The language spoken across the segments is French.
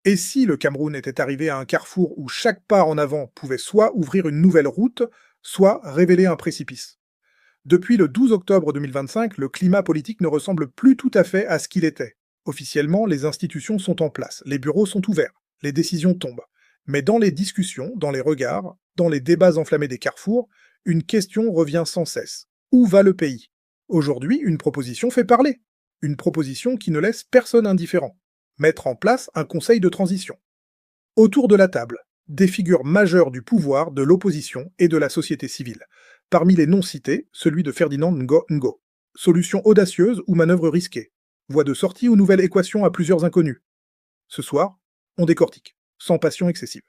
Et si le Cameroun était arrivé à un carrefour où chaque pas en avant pouvait soit ouvrir une nouvelle route, soit révéler un précipice? Depuis le 12 octobre 2025, le climat politique ne ressemble plus tout à fait à ce qu'il était. Officiellement, les institutions sont en place, les bureaux sont ouverts, les décisions tombent. Mais dans les discussions, dans les regards, dans les débats enflammés des carrefours, une question revient sans cesse. Où va le pays? Aujourd'hui, une proposition fait parler. Une proposition qui ne laisse personne indifférent. Mettre en place un conseil de transition. Autour de la table, des figures majeures du pouvoir, de l'opposition et de la société civile. Parmi les noms cités, celui de Ferdinand Ngo. Solution audacieuse ou manœuvre risquée. Voie de sortie ou nouvelle équation à plusieurs inconnus. Ce soir, on décortique, sans passion excessive,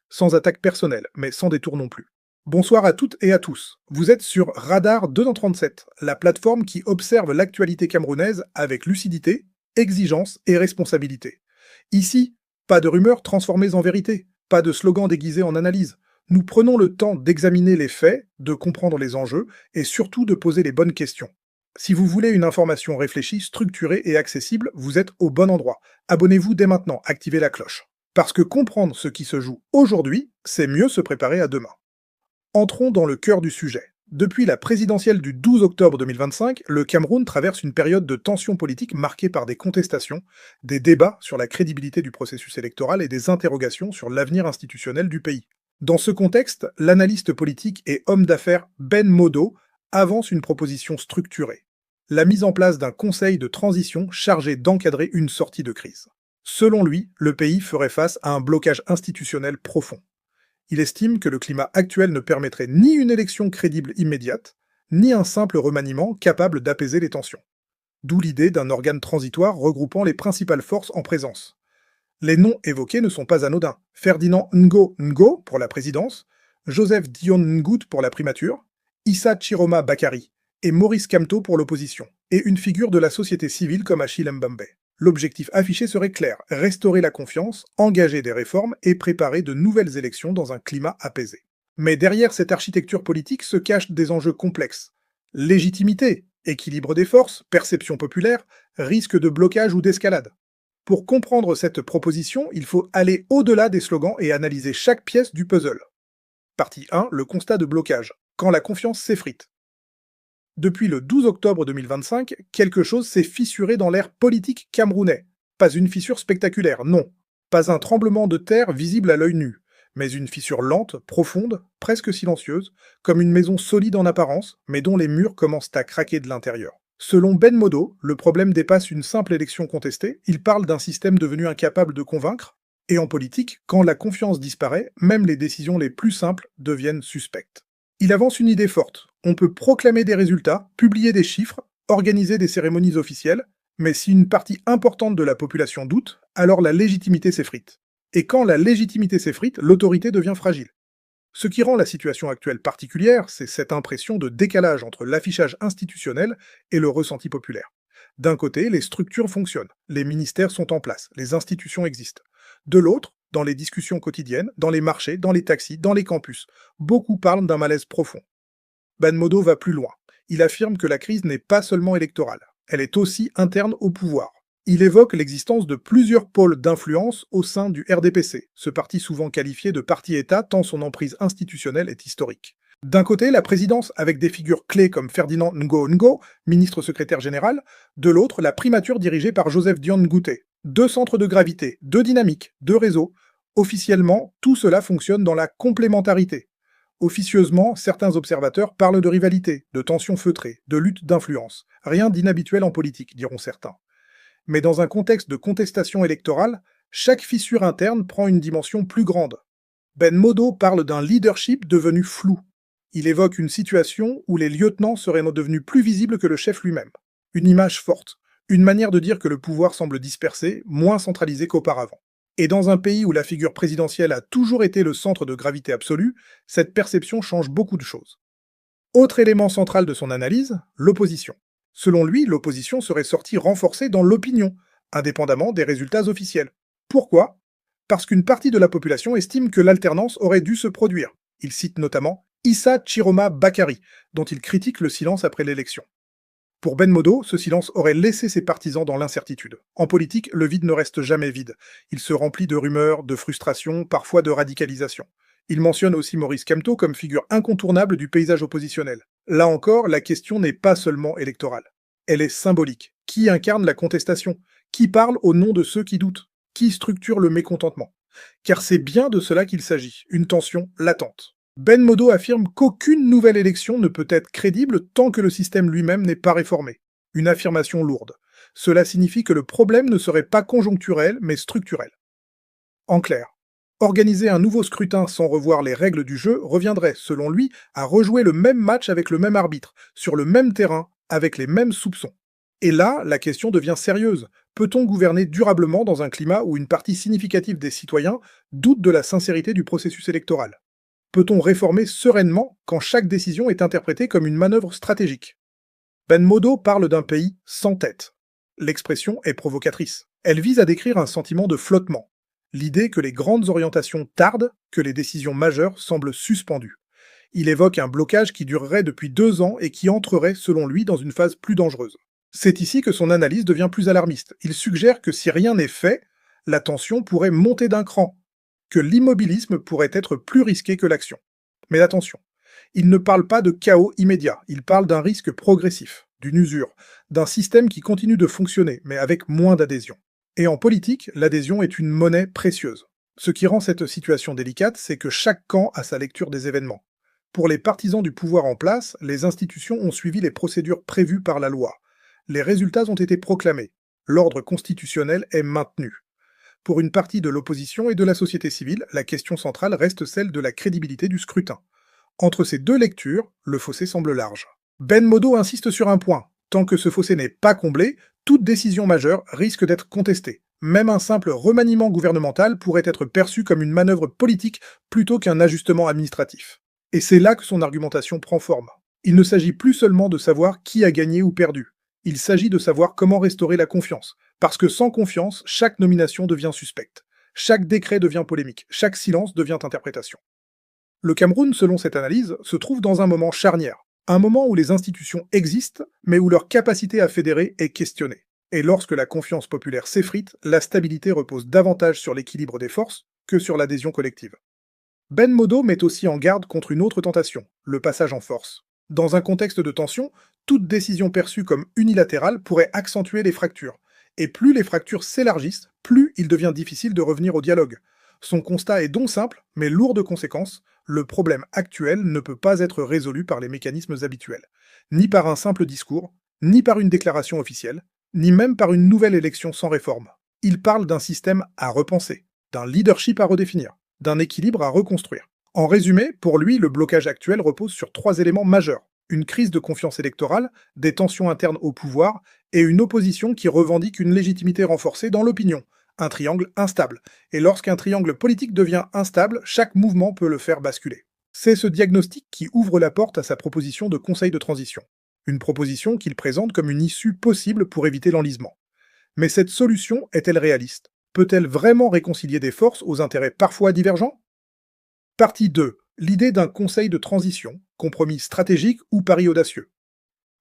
sans attaque personnelle, mais sans détour non plus. Bonsoir à toutes et à tous. Vous êtes sur Radar 237, la plateforme qui observe l'actualité camerounaise avec lucidité, exigence et responsabilité. Ici, pas de rumeurs transformées en vérité, pas de slogans déguisés en analyse. Nous prenons le temps d'examiner les faits, de comprendre les enjeux et surtout de poser les bonnes questions. Si vous voulez une information réfléchie, structurée et accessible, vous êtes au bon endroit. Abonnez-vous dès maintenant, activez la cloche. Parce que comprendre ce qui se joue aujourd'hui, c'est mieux se préparer à demain. Entrons dans le cœur du sujet. Depuis la présidentielle du 12 octobre 2025, le Cameroun traverse une période de tension politique marquée par des contestations, des débats sur la crédibilité du processus électoral et des interrogations sur l'avenir institutionnel du pays. Dans ce contexte, l'analyste politique et homme d'affaires Ben Modo avance une proposition structurée. La mise en place d'un conseil de transition chargé d'encadrer une sortie de crise. Selon lui, le pays ferait face à un blocage institutionnel profond. Il estime que le climat actuel ne permettrait ni une élection crédible immédiate, ni un simple remaniement capable d'apaiser les tensions. D'où l'idée d'un organe transitoire regroupant les principales forces en présence. Les noms évoqués ne sont pas anodins. Ferdinand Ngo pour la présidence, Joseph Dion Ngout pour la primature, Issa Chiroma Bakary et Maurice Kamto pour l'opposition, et une figure de la société civile comme Achille Mbambe. L'objectif affiché serait clair, restaurer la confiance, engager des réformes et préparer de nouvelles élections dans un climat apaisé. Mais derrière cette architecture politique se cachent des enjeux complexes. Légitimité, équilibre des forces, perception populaire, risque de blocage ou d'escalade. Pour comprendre cette proposition, il faut aller au-delà des slogans et analyser chaque pièce du puzzle. Partie 1, le constat de blocage, quand la confiance s'effrite. Depuis le 12 octobre 2025, quelque chose s'est fissuré dans l'ère politique camerounais. Pas une fissure spectaculaire, non. Pas un tremblement de terre visible à l'œil nu, mais une fissure lente, profonde, presque silencieuse, comme une maison solide en apparence, mais dont les murs commencent à craquer de l'intérieur. Selon Ben Modo, le problème dépasse une simple élection contestée, il parle d'un système devenu incapable de convaincre, et en politique, quand la confiance disparaît, même les décisions les plus simples deviennent suspectes. Il avance une idée forte. On peut proclamer des résultats, publier des chiffres, organiser des cérémonies officielles, mais si une partie importante de la population doute, alors la légitimité s'effrite. Et quand la légitimité s'effrite, l'autorité devient fragile. Ce qui rend la situation actuelle particulière, c'est cette impression de décalage entre l'affichage institutionnel et le ressenti populaire. D'un côté, les structures fonctionnent, les ministères sont en place, les institutions existent. De l'autre, dans les discussions quotidiennes, dans les marchés, dans les taxis, dans les campus, beaucoup parlent d'un malaise profond. Ben Modo va plus loin. Il affirme que la crise n'est pas seulement électorale, elle est aussi interne au pouvoir. Il évoque l'existence de plusieurs pôles d'influence au sein du RDPC, ce parti souvent qualifié de parti-État tant son emprise institutionnelle est historique. D'un côté, la présidence avec des figures clés comme Ferdinand Ngo, ministre secrétaire général, de l'autre, la primature dirigée par Joseph Dion Ngouté. Deux centres de gravité, deux dynamiques, deux réseaux. Officiellement, tout cela fonctionne dans la complémentarité. Officieusement, certains observateurs parlent de rivalité, de tensions feutrées, de lutte d'influence. Rien d'inhabituel en politique, diront certains. Mais dans un contexte de contestation électorale, chaque fissure interne prend une dimension plus grande. Ben Modo parle d'un leadership devenu flou. Il évoque une situation où les lieutenants seraient devenus plus visibles que le chef lui-même. Une image forte, une manière de dire que le pouvoir semble dispersé, moins centralisé qu'auparavant. Et dans un pays où la figure présidentielle a toujours été le centre de gravité absolue, cette perception change beaucoup de choses. Autre élément central de son analyse, l'opposition. Selon lui, l'opposition serait sortie renforcée dans l'opinion, indépendamment des résultats officiels. Pourquoi? Parce qu'une partie de la population estime que l'alternance aurait dû se produire. Il cite notamment Issa Chiroma Bakary, dont il critique le silence après l'élection. Pour Benmodo, ce silence aurait laissé ses partisans dans l'incertitude. En politique, le vide ne reste jamais vide. Il se remplit de rumeurs, de frustrations, parfois de radicalisation. Il mentionne aussi Maurice Kamto comme figure incontournable du paysage oppositionnel. Là encore, la question n'est pas seulement électorale. Elle est symbolique. Qui incarne la contestation? Qui parle au nom de ceux qui doutent? Qui structure le mécontentement? Car c'est bien de cela qu'il s'agit, une tension latente. Benmodo affirme qu'aucune nouvelle élection ne peut être crédible tant que le système lui-même n'est pas réformé. Une affirmation lourde. Cela signifie que le problème ne serait pas conjoncturel, mais structurel. En clair, organiser un nouveau scrutin sans revoir les règles du jeu reviendrait, selon lui, à rejouer le même match avec le même arbitre, sur le même terrain, avec les mêmes soupçons. Et là, la question devient sérieuse. Peut-on gouverner durablement dans un climat où une partie significative des citoyens doute de la sincérité du processus électoral? Peut-on réformer sereinement quand chaque décision est interprétée comme une manœuvre stratégique? Benmodo parle d'un pays sans tête. L'expression est provocatrice. Elle vise à décrire un sentiment de flottement. L'idée que les grandes orientations tardent, que les décisions majeures semblent suspendues. Il évoque un blocage qui durerait depuis 2 ans et qui entrerait, selon lui, dans une phase plus dangereuse. C'est ici que son analyse devient plus alarmiste. Il suggère que si rien n'est fait, la tension pourrait monter d'un cran, que l'immobilisme pourrait être plus risqué que l'action. Mais attention, il ne parle pas de chaos immédiat, il parle d'un risque progressif, d'une usure, d'un système qui continue de fonctionner, mais avec moins d'adhésion. Et en politique, l'adhésion est une monnaie précieuse. Ce qui rend cette situation délicate, c'est que chaque camp a sa lecture des événements. Pour les partisans du pouvoir en place, les institutions ont suivi les procédures prévues par la loi. Les résultats ont été proclamés. L'ordre constitutionnel est maintenu. Pour une partie de l'opposition et de la société civile, la question centrale reste celle de la crédibilité du scrutin. Entre ces deux lectures, le fossé semble large. Benmodo insiste sur un point. Tant que ce fossé n'est pas comblé, toute décision majeure risque d'être contestée. Même un simple remaniement gouvernemental pourrait être perçu comme une manœuvre politique plutôt qu'un ajustement administratif. Et c'est là que son argumentation prend forme. Il ne s'agit plus seulement de savoir qui a gagné ou perdu. Il s'agit de savoir comment restaurer la confiance. Parce que sans confiance, chaque nomination devient suspecte. Chaque décret devient polémique. Chaque silence devient interprétation. Le Cameroun, selon cette analyse, se trouve dans un moment charnière. Un moment où les institutions existent, mais où leur capacité à fédérer est questionnée. Et lorsque la confiance populaire s'effrite, la stabilité repose davantage sur l'équilibre des forces que sur l'adhésion collective. Benmodo met aussi en garde contre une autre tentation, le passage en force. Dans un contexte de tension, toute décision perçue comme unilatérale pourrait accentuer les fractures. Et plus les fractures s'élargissent, plus il devient difficile de revenir au dialogue. Son constat est donc simple, mais lourd de conséquences. Le problème actuel ne peut pas être résolu par les mécanismes habituels, ni par un simple discours, ni par une déclaration officielle, ni même par une nouvelle élection sans réforme. Il parle d'un système à repenser, d'un leadership à redéfinir, d'un équilibre à reconstruire. En résumé, pour lui, le blocage actuel repose sur 3 éléments majeurs. Une crise de confiance électorale, des tensions internes au pouvoir, et une opposition qui revendique une légitimité renforcée dans l'opinion. Un triangle instable. Et lorsqu'un triangle politique devient instable, chaque mouvement peut le faire basculer. C'est ce diagnostic qui ouvre la porte à sa proposition de conseil de transition. Une proposition qu'il présente comme une issue possible pour éviter l'enlisement. Mais cette solution est-elle réaliste? Peut-elle vraiment réconcilier des forces aux intérêts parfois divergents? Partie 2. L'idée d'un conseil de transition, compromis stratégique ou pari audacieux.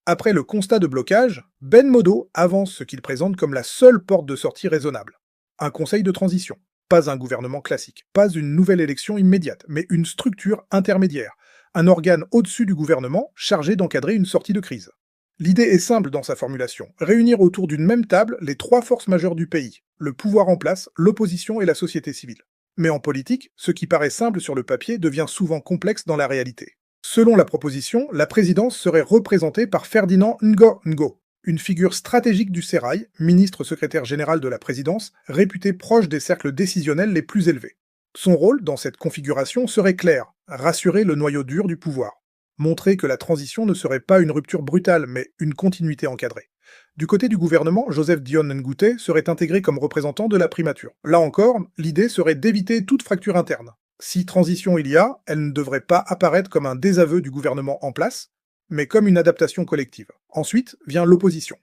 Après le constat de blocage, Benmodo avance ce qu'il présente comme la seule porte de sortie raisonnable. Un conseil de transition, pas un gouvernement classique, pas une nouvelle élection immédiate, mais une structure intermédiaire, un organe au-dessus du gouvernement chargé d'encadrer une sortie de crise. L'idée est simple dans sa formulation, réunir autour d'une même table les 3 forces majeures du pays, le pouvoir en place, l'opposition et la société civile. Mais en politique, ce qui paraît simple sur le papier devient souvent complexe dans la réalité. Selon la proposition, la présidence serait représentée par Ferdinand Ngo, une figure stratégique du Sérail, ministre secrétaire général de la présidence, réputé proche des cercles décisionnels les plus élevés. Son rôle dans cette configuration serait clair, rassurer le noyau dur du pouvoir, montrer que la transition ne serait pas une rupture brutale, mais une continuité encadrée. Du côté du gouvernement, Joseph Dione Ngouté serait intégré comme représentant de la primature. Là encore, l'idée serait d'éviter toute fracture interne. Si transition il y a, elle ne devrait pas apparaître comme un désaveu du gouvernement en place, mais comme une adaptation collective. Ensuite vient l'opposition.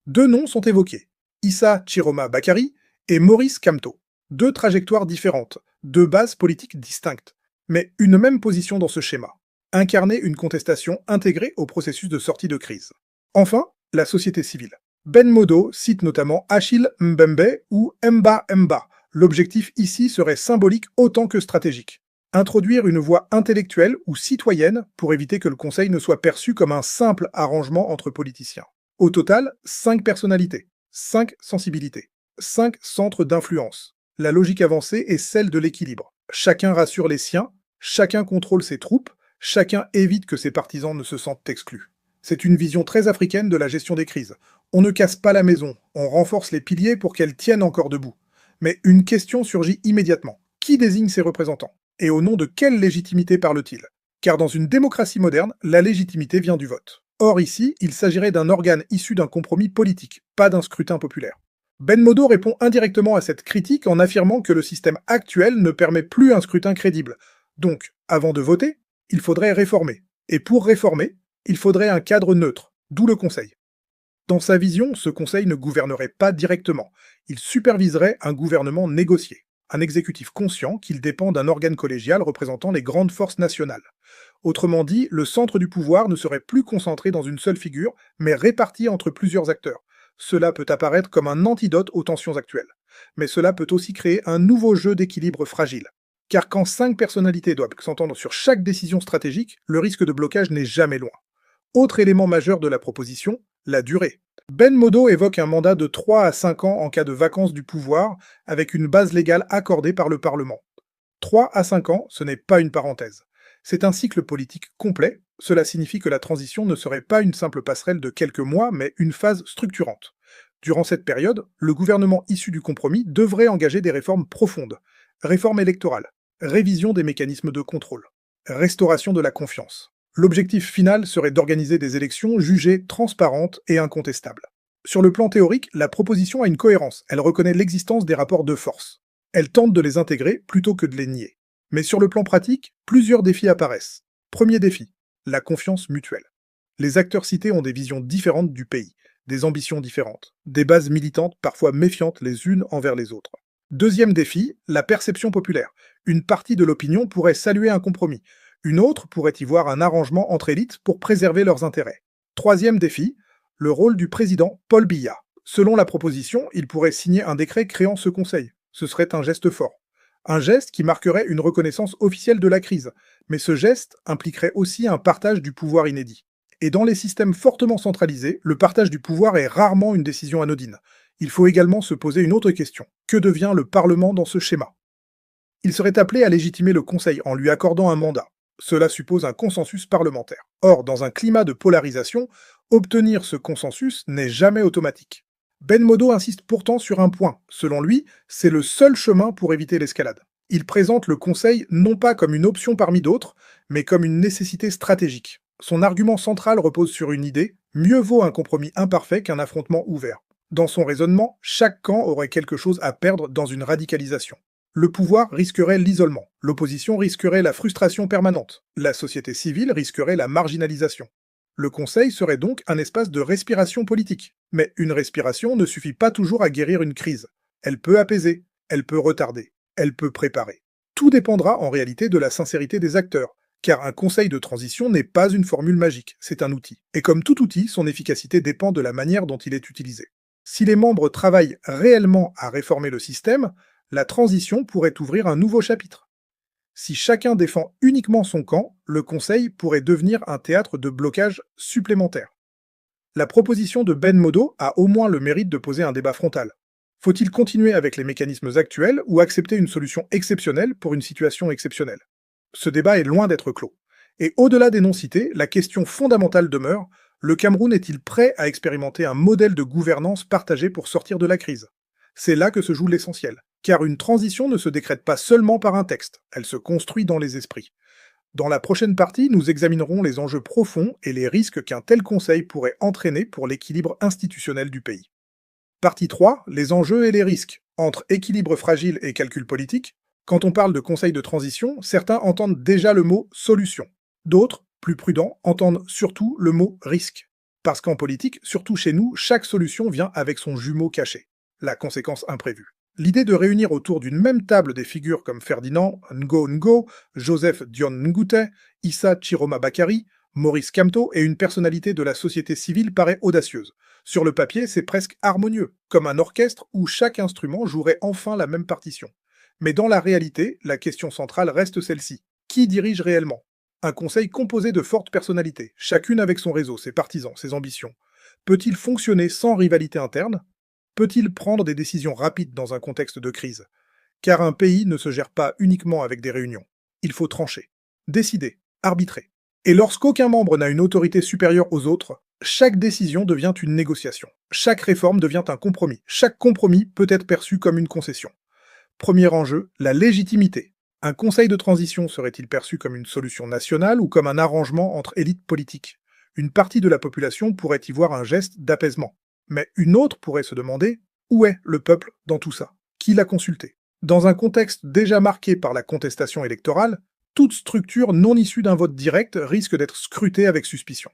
2 noms sont évoqués, Issa Chiroma Bakary et Maurice Kamto. 2 trajectoires différentes, 2 bases politiques distinctes, mais une même position dans ce schéma. Incarner une contestation intégrée au processus de sortie de crise. Enfin, La société civile. Ben Modo cite notamment Achille Mbembe ou Mba Mba. L'objectif ici serait symbolique autant que stratégique. Introduire une voie intellectuelle ou citoyenne pour éviter que le Conseil ne soit perçu comme un simple arrangement entre politiciens. Au total, 5 personnalités, 5 sensibilités, 5 centres d'influence. La logique avancée est celle de l'équilibre. Chacun rassure les siens, chacun contrôle ses troupes, chacun évite que ses partisans ne se sentent exclus. C'est une vision très africaine de la gestion des crises. On ne casse pas la maison, on renforce les piliers pour qu'elle tienne encore debout. Mais une question surgit immédiatement. Qui désigne ses représentants? Et au nom de quelle légitimité parle-t-il? Car dans une démocratie moderne, la légitimité vient du vote. Or ici, il s'agirait d'un organe issu d'un compromis politique, pas d'un scrutin populaire. Ben Modo répond indirectement à cette critique en affirmant que le système actuel ne permet plus un scrutin crédible. Donc, avant de voter, il faudrait réformer. Et pour réformer, il faudrait un cadre neutre, d'où le Conseil. Dans sa vision, ce Conseil ne gouvernerait pas directement, il superviserait un gouvernement négocié, un exécutif conscient qu'il dépend d'un organe collégial représentant les grandes forces nationales. Autrement dit, le centre du pouvoir ne serait plus concentré dans une seule figure, mais réparti entre plusieurs acteurs. Cela peut apparaître comme un antidote aux tensions actuelles. Mais cela peut aussi créer un nouveau jeu d'équilibre fragile. Car quand 5 personnalités doivent s'entendre sur chaque décision stratégique, le risque de blocage n'est jamais loin. Autre élément majeur de la proposition, la durée. Ben Modo évoque un mandat de 3 à 5 ans en cas de vacance du pouvoir, avec une base légale accordée par le Parlement. 3 à 5 ans, ce n'est pas une parenthèse. C'est un cycle politique complet, cela signifie que la transition ne serait pas une simple passerelle de quelques mois, mais une phase structurante. Durant cette période, le gouvernement issu du compromis devrait engager des réformes profondes. Réforme électorale, révision des mécanismes de contrôle, restauration de la confiance. L'objectif final serait d'organiser des élections jugées transparentes et incontestables. Sur le plan théorique, la proposition a une cohérence, elle reconnaît l'existence des rapports de force. Elle tente de les intégrer plutôt que de les nier. Mais sur le plan pratique, plusieurs défis apparaissent. Premier défi, la confiance mutuelle. Les acteurs cités ont des visions différentes du pays, des ambitions différentes, des bases militantes parfois méfiantes les unes envers les autres. Deuxième défi, la perception populaire. Une partie de l'opinion pourrait saluer un compromis, une autre pourrait y voir un arrangement entre élites pour préserver leurs intérêts. Troisième défi, le rôle du président Paul Biya. Selon la proposition, il pourrait signer un décret créant ce conseil. Ce serait un geste fort. Un geste qui marquerait une reconnaissance officielle de la crise, mais ce geste impliquerait aussi un partage du pouvoir inédit. Et dans les systèmes fortement centralisés, le partage du pouvoir est rarement une décision anodine. Il faut également se poser une autre question. Que devient le Parlement dans ce schéma? Il serait appelé à légitimer le Conseil en lui accordant un mandat. Cela suppose un consensus parlementaire. Or, dans un climat de polarisation, obtenir ce consensus n'est jamais automatique. Ben Modo insiste pourtant sur un point. Selon lui, c'est le seul chemin pour éviter l'escalade. Il présente le Conseil non pas comme une option parmi d'autres, mais comme une nécessité stratégique. Son argument central repose sur une idée, mieux vaut un compromis imparfait qu'un affrontement ouvert. Dans son raisonnement, chaque camp aurait quelque chose à perdre dans une radicalisation. Le pouvoir risquerait l'isolement, l'opposition risquerait la frustration permanente, la société civile risquerait la marginalisation. Le Conseil serait donc un espace de respiration politique. Mais une respiration ne suffit pas toujours à guérir une crise. Elle peut apaiser, elle peut retarder, elle peut préparer. Tout dépendra en réalité de la sincérité des acteurs, car un conseil de transition n'est pas une formule magique, c'est un outil. Et comme tout outil, son efficacité dépend de la manière dont il est utilisé. Si les membres travaillent réellement à réformer le système, la transition pourrait ouvrir un nouveau chapitre. Si chacun défend uniquement son camp, le Conseil pourrait devenir un théâtre de blocage supplémentaire. La proposition de Ben Modo a au moins le mérite de poser un débat frontal. Faut-il continuer avec les mécanismes actuels ou accepter une solution exceptionnelle pour une situation exceptionnelle? Ce débat est loin d'être clos. Et au-delà des noms cités, la question fondamentale demeure, le Cameroun est-il prêt à expérimenter un modèle de gouvernance partagé pour sortir de la crise? C'est là que se joue l'essentiel, car une transition ne se décrète pas seulement par un texte, elle se construit dans les esprits. Dans la prochaine partie, nous examinerons les enjeux profonds et les risques qu'un tel conseil pourrait entraîner pour l'équilibre institutionnel du pays. Partie 3, les enjeux et les risques. Entre équilibre fragile et calcul politique, quand on parle de conseil de transition, certains entendent déjà le mot solution. D'autres, plus prudents, entendent surtout le mot risque. Parce qu'en politique, surtout chez nous, chaque solution vient avec son jumeau caché, la conséquence imprévue. L'idée de réunir autour d'une même table des figures comme Ferdinand Ngo Ngo, Joseph Dion Ngute, Issa Chiroma Bakary, Maurice Kamto est une personnalité de la société civile paraît audacieuse. Sur le papier, c'est presque harmonieux, comme un orchestre où chaque instrument jouerait enfin la même partition. Mais dans la réalité, la question centrale reste celle-ci. Qui dirige réellement? Un conseil composé de fortes personnalités, chacune avec son réseau, ses partisans, ses ambitions. Peut-il fonctionner sans rivalité interne? Peut-il prendre des décisions rapides dans un contexte de crise? Car un pays ne se gère pas uniquement avec des réunions. Il faut trancher, décider, arbitrer. Et lorsqu'aucun membre n'a une autorité supérieure aux autres, chaque décision devient une négociation. Chaque réforme devient un compromis. Chaque compromis peut être perçu comme une concession. Premier enjeu, la légitimité. Un conseil de transition serait-il perçu comme une solution nationale ou comme un arrangement entre élites politiques? Une partie de la population pourrait y voir un geste d'apaisement. Mais une autre pourrait se demander, où est le peuple dans tout ça? Qui l'a consulté? Dans un contexte déjà marqué par la contestation électorale, toute structure non issue d'un vote direct risque d'être scrutée avec suspicion.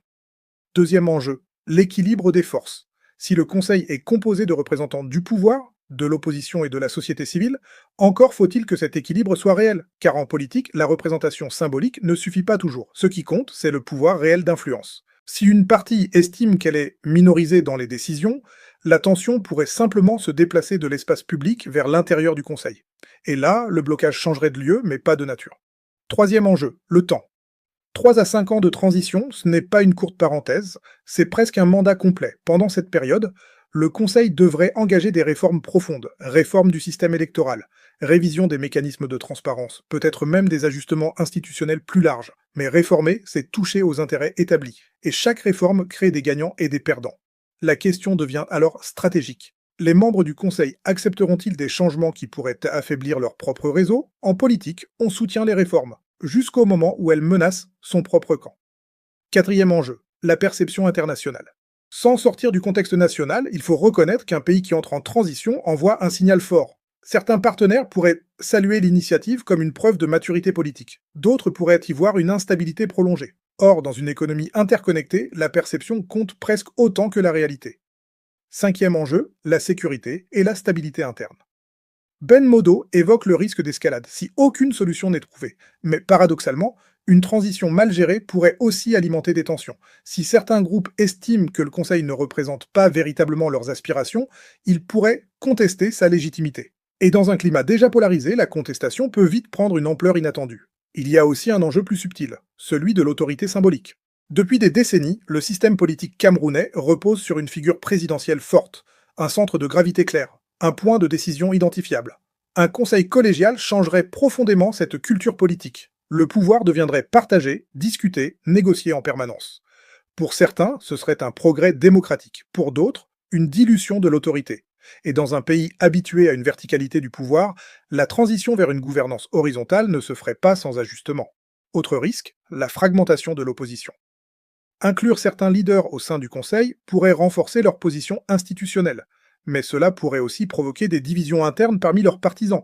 Deuxième enjeu, l'équilibre des forces. Si le Conseil est composé de représentants du pouvoir, de l'opposition et de la société civile, encore faut-il que cet équilibre soit réel, car en politique, la représentation symbolique ne suffit pas toujours. Ce qui compte, c'est le pouvoir réel d'influence. Si une partie estime qu'elle est minorisée dans les décisions, l'attention pourrait simplement se déplacer de l'espace public vers l'intérieur du Conseil. Et là, le blocage changerait de lieu, mais pas de nature. Troisième enjeu, le temps. 3 à 5 ans de transition, ce n'est pas une courte parenthèse, c'est presque un mandat complet. Pendant cette période, le Conseil devrait engager des réformes profondes, réforme du système électoral, révision des mécanismes de transparence, peut-être même des ajustements institutionnels plus larges. Mais réformer, c'est toucher aux intérêts établis, et chaque réforme crée des gagnants et des perdants. La question devient alors stratégique. Les membres du Conseil accepteront-ils des changements qui pourraient affaiblir leur propre réseau? En politique, on soutient les réformes, jusqu'au moment où elles menacent son propre camp. Quatrième enjeu, la perception internationale. Sans sortir du contexte national, il faut reconnaître qu'un pays qui entre en transition envoie un signal fort. Certains partenaires pourraient saluer l'initiative comme une preuve de maturité politique. D'autres pourraient y voir une instabilité prolongée. Or, dans une économie interconnectée, la perception compte presque autant que la réalité. Cinquième enjeu, la sécurité et la stabilité interne. Ben Modo évoque le risque d'escalade si aucune solution n'est trouvée. Mais paradoxalement, une transition mal gérée pourrait aussi alimenter des tensions. Si certains groupes estiment que le Conseil ne représente pas véritablement leurs aspirations, ils pourraient contester sa légitimité. Et dans un climat déjà polarisé, la contestation peut vite prendre une ampleur inattendue. Il y a aussi un enjeu plus subtil, celui de l'autorité symbolique. Depuis des décennies, le système politique camerounais repose sur une figure présidentielle forte, un centre de gravité clair, un point de décision identifiable. Un conseil collégial changerait profondément cette culture politique. Le pouvoir deviendrait partagé, discuté, négocié en permanence. Pour certains, ce serait un progrès démocratique. Pour d'autres, une dilution de l'autorité. Et dans un pays habitué à une verticalité du pouvoir, la transition vers une gouvernance horizontale ne se ferait pas sans ajustement. Autre risque, la fragmentation de l'opposition. Inclure certains leaders au sein du Conseil pourrait renforcer leur position institutionnelle, mais cela pourrait aussi provoquer des divisions internes parmi leurs partisans.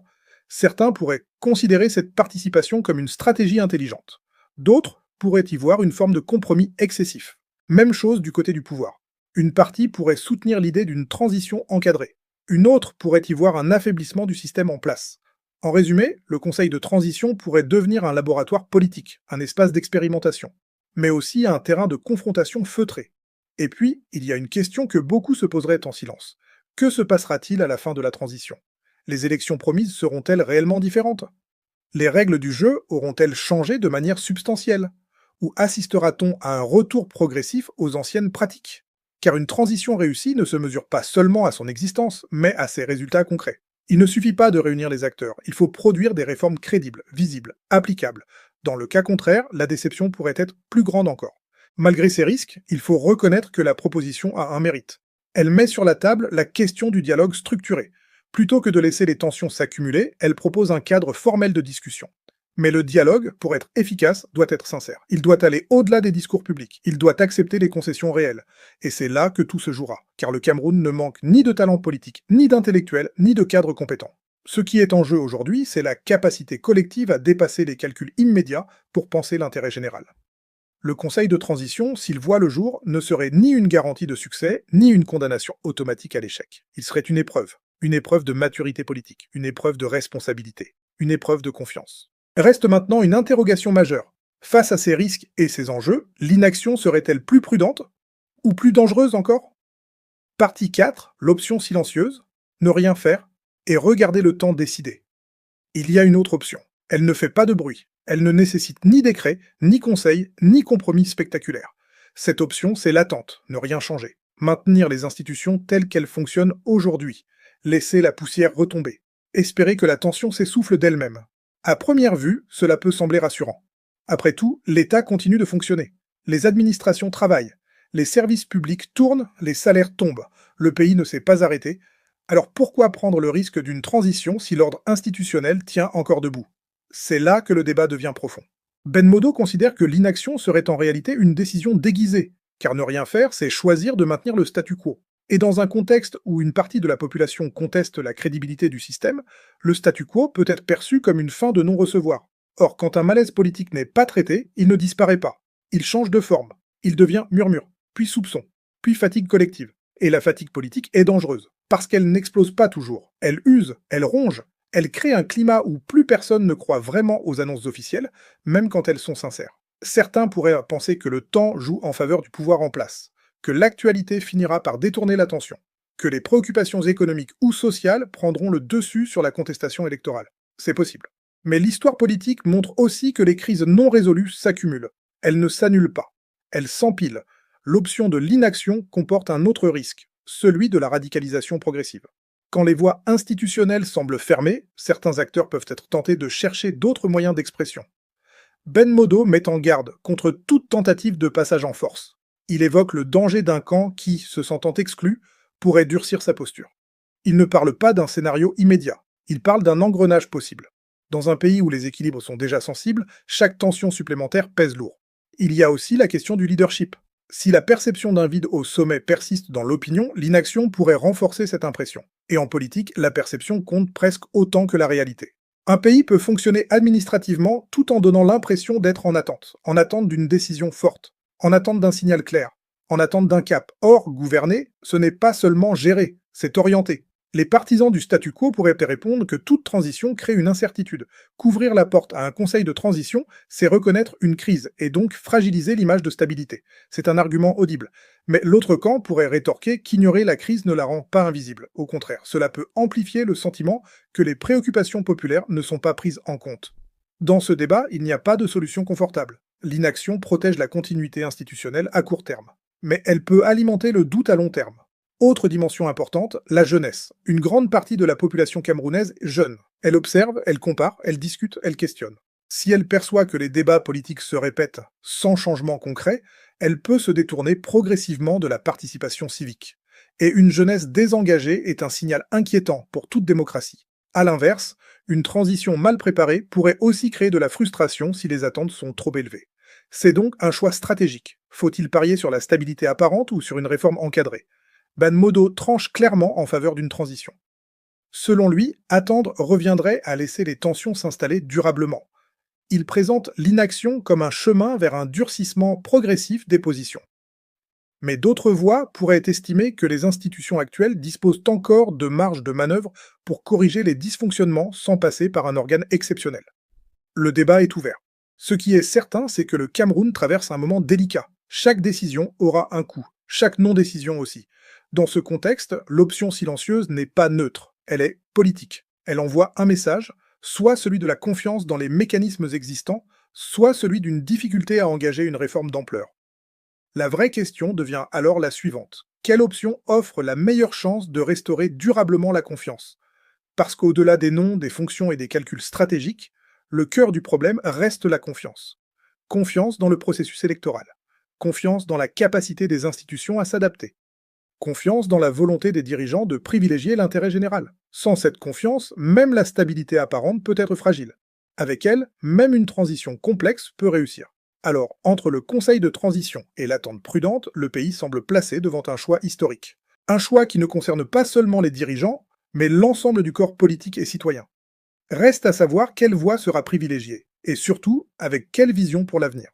Certains pourraient considérer cette participation comme une stratégie intelligente. D'autres pourraient y voir une forme de compromis excessif. Même chose du côté du pouvoir. Une partie pourrait soutenir l'idée d'une transition encadrée. Une autre pourrait y voir un affaiblissement du système en place. En résumé, le Conseil de transition pourrait devenir un laboratoire politique, un espace d'expérimentation, mais aussi un terrain de confrontation feutré. Et puis, il y a une question que beaucoup se poseraient en silence. Que se passera-t-il à la fin de la transition? Les élections promises seront-elles réellement différentes? Les règles du jeu auront-elles changé de manière substantielle? Ou assistera-t-on à un retour progressif aux anciennes pratiques? Car une transition réussie ne se mesure pas seulement à son existence, mais à ses résultats concrets. Il ne suffit pas de réunir les acteurs, il faut produire des réformes crédibles, visibles, applicables. Dans le cas contraire, la déception pourrait être plus grande encore. Malgré ces risques, il faut reconnaître que la proposition a un mérite. Elle met sur la table la question du dialogue structuré. Plutôt que de laisser les tensions s'accumuler, elle propose un cadre formel de discussion. Mais le dialogue, pour être efficace, doit être sincère. Il doit aller au-delà des discours publics. Il doit accepter les concessions réelles. Et c'est là que tout se jouera. Car le Cameroun ne manque ni de talent politique, ni d'intellectuels, ni de cadres compétents. Ce qui est en jeu aujourd'hui, c'est la capacité collective à dépasser les calculs immédiats pour penser l'intérêt général. Le conseil de transition, s'il voit le jour, ne serait ni une garantie de succès, ni une condamnation automatique à l'échec. Il serait une épreuve de maturité politique, une épreuve de responsabilité, une épreuve de confiance. Reste maintenant une interrogation majeure. Face à ces risques et ces enjeux, l'inaction serait-elle plus prudente ou plus dangereuse encore? Partie 4, l'option silencieuse, ne rien faire et regarder le temps décider. Il y a une autre option. Elle ne fait pas de bruit. Elle ne nécessite ni décret, ni conseil, ni compromis spectaculaire. Cette option, c'est l'attente, ne rien changer. Maintenir les institutions telles qu'elles fonctionnent aujourd'hui. Laisser la poussière retomber. Espérer que la tension s'essouffle d'elle-même. À première vue, cela peut sembler rassurant. Après tout, l'État continue de fonctionner. Les administrations travaillent. Les services publics tournent, les salaires tombent. Le pays ne s'est pas arrêté. Alors pourquoi prendre le risque d'une transition si l'ordre institutionnel tient encore debout? C'est là que le débat devient profond. Ben Modo considère que l'inaction serait en réalité une décision déguisée, car ne rien faire, c'est choisir de maintenir le statu quo. Et dans un contexte où une partie de la population conteste la crédibilité du système, le statu quo peut être perçu comme une fin de non-recevoir. Or, quand un malaise politique n'est pas traité, il ne disparaît pas. Il change de forme. Il devient murmure, puis soupçon, puis fatigue collective. Et la fatigue politique est dangereuse, parce qu'elle n'explose pas toujours. Elle use, elle ronge, elle crée un climat où plus personne ne croit vraiment aux annonces officielles, même quand elles sont sincères. Certains pourraient penser que le temps joue en faveur du pouvoir en place, que l'actualité finira par détourner l'attention, que les préoccupations économiques ou sociales prendront le dessus sur la contestation électorale. C'est possible. Mais l'histoire politique montre aussi que les crises non résolues s'accumulent. Elles ne s'annulent pas. Elles s'empilent. L'option de l'inaction comporte un autre risque, celui de la radicalisation progressive. Quand les voies institutionnelles semblent fermées, certains acteurs peuvent être tentés de chercher d'autres moyens d'expression. Ben Modo met en garde contre toute tentative de passage en force. Il évoque le danger d'un camp qui, se sentant exclu, pourrait durcir sa posture. Il ne parle pas d'un scénario immédiat, il parle d'un engrenage possible. Dans un pays où les équilibres sont déjà sensibles, chaque tension supplémentaire pèse lourd. Il y a aussi la question du leadership. Si la perception d'un vide au sommet persiste dans l'opinion, l'inaction pourrait renforcer cette impression. Et en politique, la perception compte presque autant que la réalité. Un pays peut fonctionner administrativement tout en donnant l'impression d'être en attente d'une décision forte, en attente d'un signal clair, en attente d'un cap. Or, gouverner, ce n'est pas seulement gérer, c'est orienter. Les partisans du statu quo pourraient répondre que toute transition crée une incertitude. Qu'ouvrir la porte à un conseil de transition, c'est reconnaître une crise et donc fragiliser l'image de stabilité. C'est un argument audible. Mais l'autre camp pourrait rétorquer qu'ignorer la crise ne la rend pas invisible. Au contraire, cela peut amplifier le sentiment que les préoccupations populaires ne sont pas prises en compte. Dans ce débat, il n'y a pas de solution confortable. L'inaction protège la continuité institutionnelle à court terme. Mais elle peut alimenter le doute à long terme. Autre dimension importante, la jeunesse. Une grande partie de la population camerounaise est jeune. Elle observe, elle compare, elle discute, elle questionne. Si elle perçoit que les débats politiques se répètent sans changement concret, elle peut se détourner progressivement de la participation civique. Et une jeunesse désengagée est un signal inquiétant pour toute démocratie. À l'inverse, une transition mal préparée pourrait aussi créer de la frustration si les attentes sont trop élevées. C'est donc un choix stratégique. Faut-il parier sur la stabilité apparente ou sur une réforme encadrée? Ben Modo tranche clairement en faveur d'une transition. Selon lui, attendre reviendrait à laisser les tensions s'installer durablement. Il présente l'inaction comme un chemin vers un durcissement progressif des positions. Mais d'autres voix pourraient estimer que les institutions actuelles disposent encore de marge de manœuvre pour corriger les dysfonctionnements sans passer par un organe exceptionnel. Le débat est ouvert. Ce qui est certain, c'est que le Cameroun traverse un moment délicat. Chaque décision aura un coût, chaque non-décision aussi. Dans ce contexte, l'option silencieuse n'est pas neutre, elle est politique. Elle envoie un message, soit celui de la confiance dans les mécanismes existants, soit celui d'une difficulté à engager une réforme d'ampleur. La vraie question devient alors la suivante. Quelle option offre la meilleure chance de restaurer durablement la confiance? Parce qu'au-delà des noms, des fonctions et des calculs stratégiques, le cœur du problème reste la confiance. Confiance dans le processus électoral. Confiance dans la capacité des institutions à s'adapter. Confiance dans la volonté des dirigeants de privilégier l'intérêt général. Sans cette confiance, même la stabilité apparente peut être fragile. Avec elle, même une transition complexe peut réussir. Alors, entre le conseil de transition et l'attente prudente, le pays semble placé devant un choix historique. Un choix qui ne concerne pas seulement les dirigeants, mais l'ensemble du corps politique et citoyen. Reste à savoir quelle voie sera privilégiée, et surtout, avec quelle vision pour l'avenir.